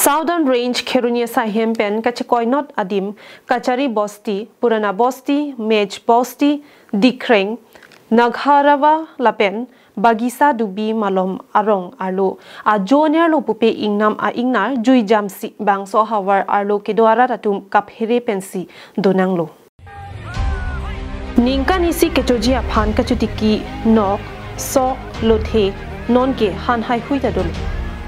Southern Range Kheroni Sahem pen kachekoi not adim kachari bosti purana bosti mej bosti dikreng nagharawa lapen bagisa dubi malom arong arlo a jonier lo pupe ingnam a ingnar jui jamsi bangso hawar arlo kedwara ratum kaphere pensi donanglo ningkan isi kechojia phan kachutiki nok sok lothe non ke han hai huita dol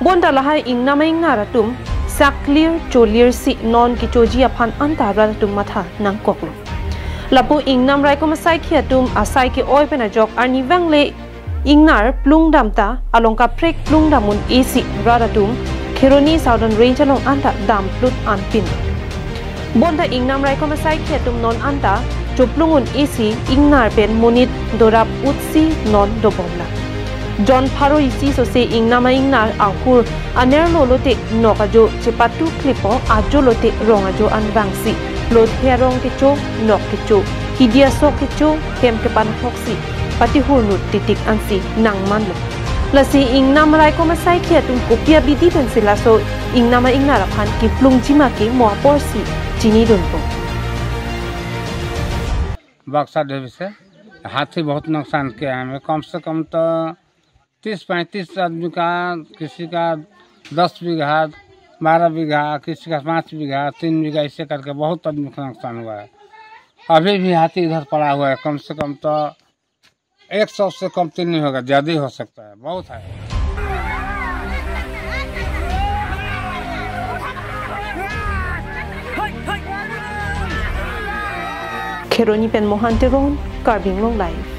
bonda lahai ingnam ingnar ratum saklir cholir si non ki chojia phan antara ratum matha nang koklo lapu ingnam rai ko masai khiatum asai ke oi pena jok arni wangle ingnar plungdamta alongka prek plungdamun esi raratum Kheroni Southern Range along anta dam plut anpin bonda ingnam rai ko masai khiatum non anta choplungun esi ingnar pen monit dorap utsi non dobomla John Pharo isi so se ingnama ingnar ahur aner lolote nokajo chepatu klipo ajo lote rongajo anbangsi lot herong kecho nok kecho hidia so kecho kem ke pan hoksi pati hurnut titik ansi nang manlo lasi ingnam rai ko masai khia tum kopia bidi ben sila so ingnama ingnar phan ki plung chima ke mo porsi chini donpo बक्सा देवी से हाथी बहुत नुकसान किया हमें कम से कम तो 30-35 आदमी का किसी का 10 बीघा 12 बीघा किसी का 5 बीघा 3 बीघा ऐसे करके बहुत आदमी का नुकसान हुआ है अभी भी हाथी इधर पड़ा हुआ है कम से कम तो 100 से कम तो नहीं होगा ज़्यादा ही हो सकता है बहुत है Kheroni pen mohanteron karbing long life